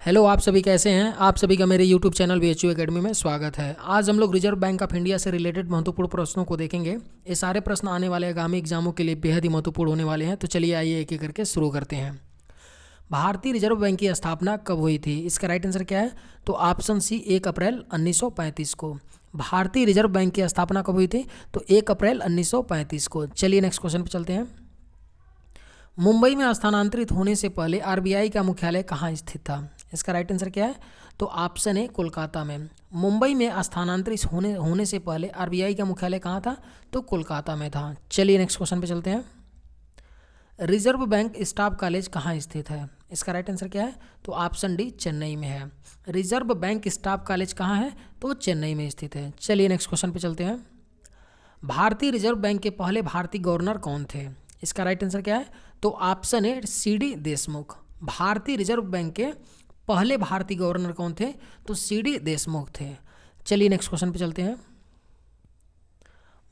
Hello, आप सभी कैसे हैं। आप सभी का मेरे यूट्यूब चैनल बीएचयू एकेडमी में स्वागत है। आज हम लोग रिजर्व बैंक ऑफ इंडिया से रिलेटेड महत्वपूर्ण प्रश्नों को देखेंगे। ये सारे प्रश्न आने वाले आगामी एग्जामों के लिए बेहद ही महत्वपूर्ण होने वाले हैं। तो चलिए आइए एक एक करके शुरू करते हैं। भारतीय रिजर्व बैंक की स्थापना कब हुई थी? इसका राइट आंसर क्या है? तो ऑप्शन सी 1 अप्रैल 1935 को। भारतीय रिजर्व बैंक की स्थापना कब हुई थी? तो 1 अप्रैल 1935 को। चलिए नेक्स्ट क्वेश्चन पर चलते हैं। मुंबई में स्थानांतरित होने से पहले आरबीआई का मुख्यालय कहाँ स्थित था? इसका राइट आंसर क्या है? तो ऑप्शन है कोलकाता में। मुंबई में स्थानांतरित होने से पहले आरबीआई का मुख्यालय कहाँ था? तो कोलकाता में था। चलिए नेक्स्ट क्वेश्चन पे चलते हैं। रिजर्व बैंक स्टाफ कॉलेज कहाँ स्थित है? इसका राइट आंसर क्या है? तो ऑप्शन डी चेन्नई में है। रिजर्व बैंक स्टाफ कॉलेज कहाँ है? तो चेन्नई में स्थित है। चलिए नेक्स्ट क्वेश्चन पे चलते हैं। भारतीय रिजर्व बैंक के पहले भारतीय गवर्नर कौन थे? इसका राइट आंसर क्या है? तो ऑप्शन है सीडी देशमुख। भारतीय रिजर्व बैंक के पहले भारतीय गवर्नर कौन थे? तो सीडी देशमुख थे। चलिए नेक्स्ट क्वेश्चन पे चलते हैं।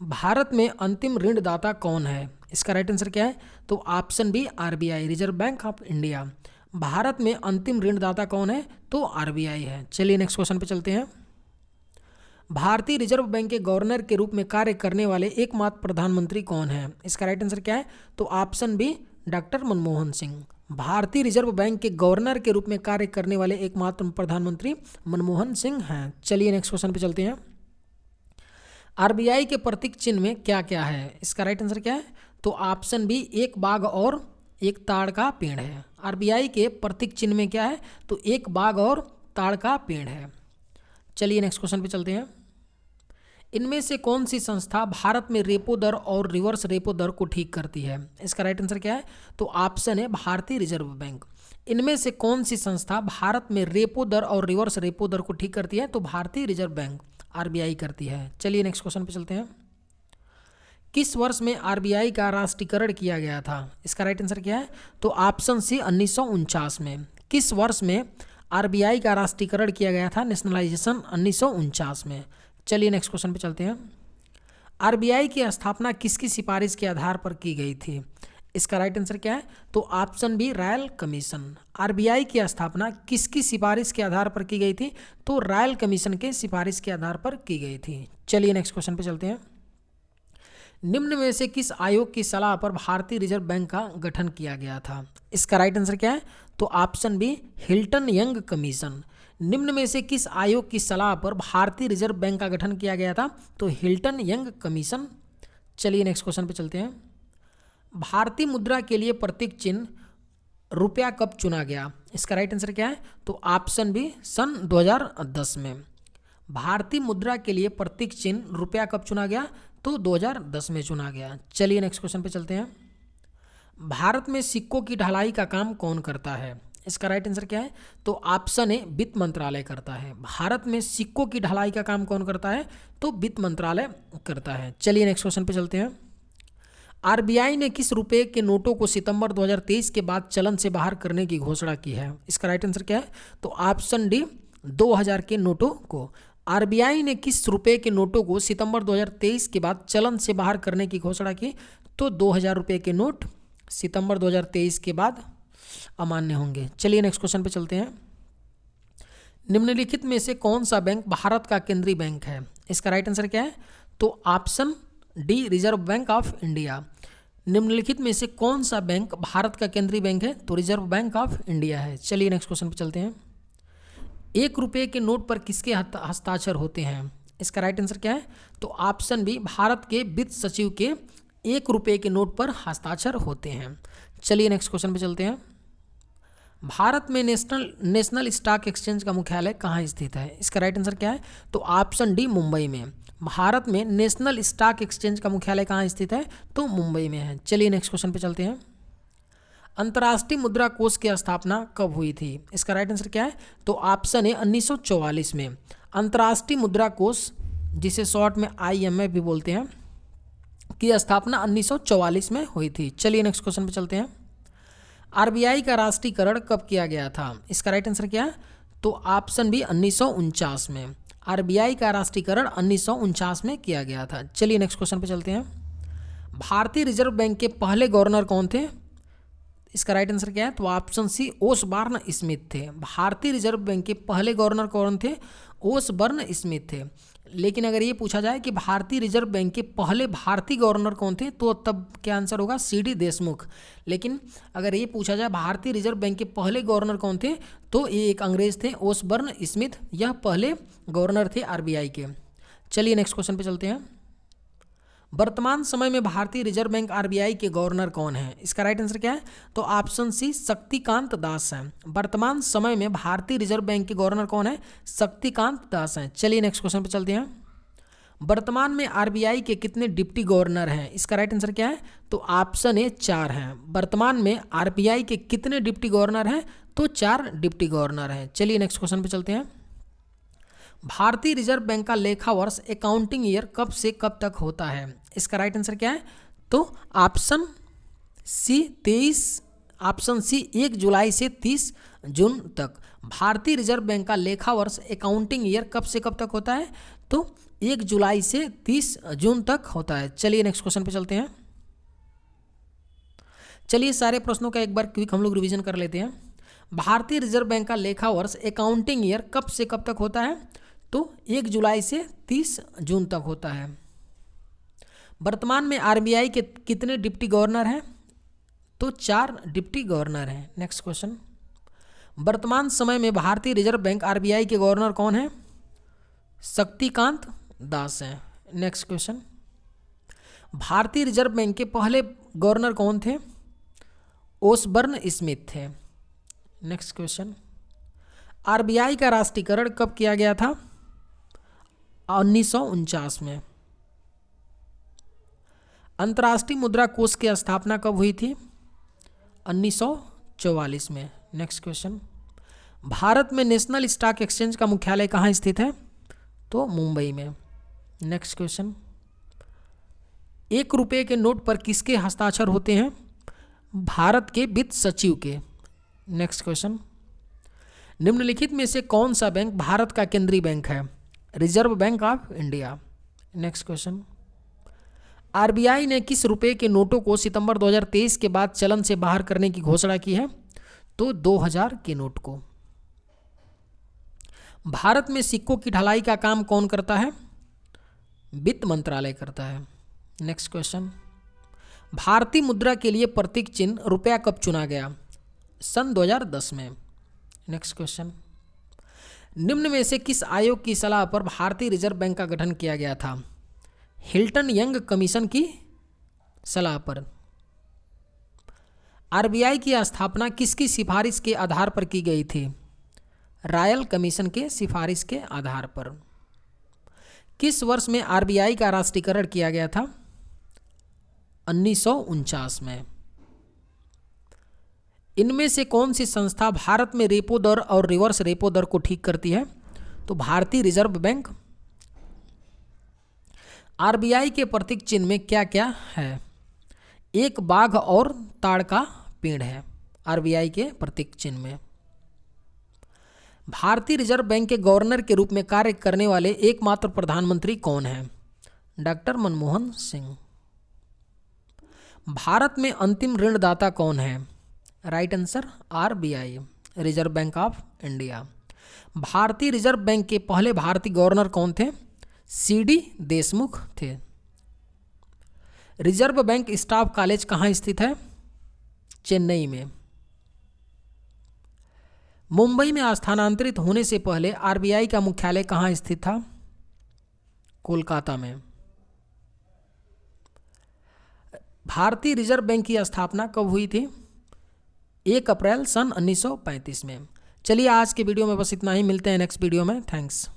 भारत में अंतिम ऋणदाता कौन है? इसका राइट आंसर क्या है? तो option B RBI, reserve bank of India. Bharat में अंतिम ऋणदाता कौन है? तो आरबीआई है। चलिए नेक्स्ट क्वेश्चन पे चलते हैं। भारतीय रिजर्व बैंक के गवर्नर के रूप में कार्य करने वाले एकमात्र प्रधानमंत्री कौन है? इसका राइट आंसर क्या है? तो option B doctor Manmohan Singh. भारतीय रिजर्व बैंक के गवर्नर के रूप में कार्य करने वाले एकमात्र प्रधानमंत्री मनमोहन सिंह हैं। चलिए नेक्स्ट क्वेश्चन पे चलते हैं। आरबीआई के प्रतीक चिन्ह में क्या क्या है? इसका राइट आंसर क्या है? तो ऑप्शन बी एक बाघ और एक ताड़ का पेड़ है। आरबीआई के प्रतीक चिन्ह में क्या है? तो एक बाघ और ताड़ का पेड़ है। चलिए नेक्स्ट क्वेश्चन पे चलते हैं। इनमें से कौन सी संस्था भारत में रेपो दर और रिवर्स रेपो दर को ठीक करती है? इसका राइट आंसर क्या है? तो ऑप्शन है भारतीय रिजर्व बैंक। इनमें से कौन सी संस्था भारत में रेपो दर और रिवर्स रेपो दर को ठीक करती है? तो भारतीय रिजर्व बैंक आरबीआई करती है। चलिए नेक्स्ट क्वेश्चन पे चलते हैं। किस वर्ष में आरबीआई का राष्ट्रीयकरण किया गया था? इसका राइट आंसर क्या है? तो ऑप्शन सी 1949 में। किस वर्ष में आरबीआई का राष्ट्रीयकरण किया गया था? नेशनलाइजेशन 1949 में। चलिए नेक्स्ट क्वेश्चन पे चलते हैं। आरबीआई की स्थापना किसकी सिफारिश के आधार पर की गई थी? इसका राइट आंसर क्या है? तो option B royal commission. RBI की स्थापना किसकी सिफारिश के आधार पर की गई थी? तो रॉयल कमीशन के सिफारिश के आधार पर की गई थी। चलिए नेक्स्ट क्वेश्चन पे चलते हैं। निम्न में से किस आयोग की सलाह पर भारतीय रिजर्व बैंक का गठन किया गया था? इसका राइट आंसर क्या है? तो option B Hilton Young commission. निम्न में से किस आयोग की सलाह पर भारतीय रिजर्व बैंक का गठन किया गया था? तो हिल्टन यंग कमीशन। चलिए नेक्स्ट क्वेश्चन पे चलते हैं। भारतीय मुद्रा के लिए प्रतीक चिन्ह रुपया कब चुना गया? इसका राइट आंसर क्या है? तो ऑप्शन बी सन 2010 में। भारतीय मुद्रा के लिए प्रतीक चिन्ह रुपया कब चुना गया? तो 2010 में चुना गया। चलिए नेक्स्ट क्वेश्चन पे चलते हैं। भारत में सिक्कों की ढलाई का काम कौन करता है? इसका राइट आंसर क्या है? तो ऑप्शन ए वित्त मंत्रालय करता है। भारत में सिक्कों की ढलाई का काम कौन करता है? तो वित्त मंत्रालय करता है। चलिए नेक्स्ट क्वेश्चन पे चलते हैं। आरबीआई ने किस रुपए के नोटों को सितंबर 2023 के बाद चलन से बाहर करने की घोषणा की है? इसका राइट आंसर क्या है? तो ऑप्शन डी 2000 के नोटों को। आरबीआई ने किस रुपए के नोटों को सितंबर 2023 के बाद चलन से बाहर करने की घोषणा की? तो 2000 रुपये के नोट सितंबर 2023 के बाद अमान्य होंगे। चलिए नेक्स्ट क्वेश्चन पे चलते हैं। निम्नलिखित में से कौन सा बैंक भारत का केंद्रीय बैंक है? इसका राइट आंसर क्या है? तो option D reserve bank of India. निम्नलिखित में से कौन सा बैंक भारत का केंद्रीय बैंक है? तो रिजर्व बैंक ऑफ इंडिया है। चलिए नेक्स्ट क्वेश्चन पे चलते हैं। 1 रुपये के नोट पर किसके हस्ताक्षर होते हैं? इसका राइट आंसर क्या है? तो ऑप्शन बी भारत के वित्त सचिव के 1 रुपये के नोट पर हस्ताक्षर होते हैं। चलिए नेक्स्ट क्वेश्चन पे चलते हैं। भारत में नेशनल स्टॉक एक्सचेंज का मुख्यालय कहाँ स्थित है? इसका राइट आंसर क्या है? तो ऑप्शन डी मुंबई में। भारत में नेशनल स्टॉक एक्सचेंज का मुख्यालय कहाँ स्थित है? तो मुंबई में है। चलिए नेक्स्ट क्वेश्चन पे चलते हैं। अंतर्राष्ट्रीय मुद्रा कोष की स्थापना कब हुई थी? इसका राइट आंसर क्या है? तो ऑप्शन है 1944 में। अंतर्राष्ट्रीय मुद्रा कोष, जिसे शॉर्ट में आईएमएफ भी बोलते हैं, की स्थापना 1944 में हुई थी। चलिए नेक्स्ट क्वेश्चन पे चलते हैं। आरबीआई का राष्ट्रीयकरण कब किया गया था? इसका राइट आंसर क्या है? तो ऑप्शन बी 1949 में। आरबीआई का राष्ट्रीयकरण 1949 में किया गया था। चलिए नेक्स्ट क्वेश्चन पे चलते हैं। भारतीय रिजर्व बैंक के पहले गवर्नर कौन थे? इसका राइट आंसर क्या है? तो ऑप्शन सी ओसबॉर्न स्मिथ थे। भारतीय रिजर्व बैंक के पहले गवर्नर कौन थे? ओसबॉर्न स्मिथ थे। लेकिन अगर ये पूछा जाए कि भारतीय रिजर्व बैंक के पहले भारतीय गवर्नर कौन थे, तो तब क्या आंसर होगा? सी.डी. देशमुख। लेकिन अगर ये पूछा जाए भारतीय रिजर्व बैंक के पहले गवर्नर कौन थे, तो ये एक अंग्रेज थे, ओसबॉर्न स्मिथ। यह पहले गवर्नर थे आरबीआई के। चलिए नेक्स्ट क्वेश्चन पे चलते हैं। वर्तमान समय में भारतीय रिजर्व बैंक आरबीआई के गवर्नर कौन है? इसका राइट आंसर क्या है? तो ऑप्शन सी शक्तिकांत दास है। वर्तमान समय में भारतीय रिजर्व बैंक के गवर्नर कौन है? शक्तिकांत दास हैं। चलिए नेक्स्ट क्वेश्चन पे चलते हैं। वर्तमान में आरबीआई के कितने डिप्टी गवर्नर हैं? इसका राइट आंसर क्या है? तो ऑप्शन ए 4 हैं। वर्तमान में आरबीआई के कितने डिप्टी गवर्नर हैं? तो 4 डिप्टी गवर्नर हैं। चलिए नेक्स्ट क्वेश्चन पे चलते हैं। भारतीय रिजर्व बैंक का लेखा वर्ष अकाउंटिंग ईयर कब से कब तक होता है? इसका राइट आंसर क्या है? तो ऑप्शन सी 1 जुलाई से 30 जून तक। भारतीय रिजर्व बैंक का लेखा वर्ष अकाउंटिंग ईयर कब से कब तक होता है? तो 1 जुलाई से 30 जून तक होता है। चलिए नेक्स्ट क्वेश्चन पे चलते हैं। चलिए सारे प्रश्नों का एक बार क्विक हम लोग रिवीजन कर लेते हैं। भारतीय रिजर्व बैंक का लेखा वर्ष अकाउंटिंग ईयर कब से कब तक होता है? तो 1 जुलाई से 30 जून तक होता है। वर्तमान में आरबीआई के कितने डिप्टी गवर्नर हैं? तो 4 डिप्टी गवर्नर हैं। Next question. वर्तमान समय में भारतीय रिजर्व बैंक आरबीआई के गवर्नर कौन है? शक्तिकांत दास हैं। Next question. भारतीय रिजर्व बैंक के पहले गवर्नर कौन थे? ओसबॉर्न स्मिथ थे। Next question. आरबीआई का राष्ट्रीयकरण कब किया गया था? 1949 में। अंतर्राष्ट्रीय मुद्रा कोष की स्थापना कब हुई थी? 1944 में। Next question. भारत में नेशनल स्टॉक एक्सचेंज का मुख्यालय कहाँ स्थित है? तो मुंबई में। Next question. 1 रुपये के नोट पर किसके हस्ताक्षर होते हैं? भारत के वित्त सचिव के। Next question. निम्नलिखित में से कौन सा बैंक भारत का केंद्रीय बैंक है? Reserve bank of India. Next question. RBI ने किस रुपए के नोटों को सितंबर 2023 के बाद चलन से बाहर करने की घोषणा की है? तो 2000 के नोट को। भारत में सिक्कों की ढलाई का काम कौन करता है? वित्त मंत्रालय करता है। Next question. भारतीय मुद्रा के लिए प्रतीक चिन्ह रुपया कब चुना गया? सन 2010 में। Next question. निम्न में से किस आयोग की सलाह पर भारतीय रिजर्व बैंक का गठन किया गया था? हिल्टन यंग कमीशन की सलाह पर। आरबीआई की स्थापना किसकी सिफारिश के आधार पर की गई थी? रॉयल कमीशन के सिफारिश के आधार पर। किस वर्ष में आरबीआई का राष्ट्रीयकरण किया गया था? 1949 में। इनमें से कौन सी संस्था भारत में रेपो दर और रिवर्स रेपो दर को ठीक करती है? तो भारतीय रिजर्व बैंक। आरबीआई के प्रतीक चिन्ह में क्या क्या है? एक बाघ और ताड़ का पेड़ है आरबीआई के प्रतीक चिन्ह में। भारतीय रिजर्व बैंक के गवर्नर के रूप में कार्य करने वाले एकमात्र प्रधानमंत्री कौन हैं? डॉक्टर मनमोहन सिंह। भारत में अंतिम ऋणदाता कौन है? Right answer RBI, reserve bank of India. भारतीय रिजर्व बैंक के पहले भारतीय गवर्नर कौन थे? सी.डी. देशमुख थे। रिजर्व बैंक स्टाफ कॉलेज कहाँ स्थित है? चेन्नई में। मुंबई में स्थानांतरित होने से पहले आरबीआई का मुख्यालय कहाँ स्थित था? कोलकाता में। भारतीय रिजर्व बैंक की स्थापना कब हुई थी? 1 अप्रैल सन 1935 में। चलिए आज के वीडियो में बस इतना ही, मिलते हैं नेक्स्ट वीडियो में। थैंक्स।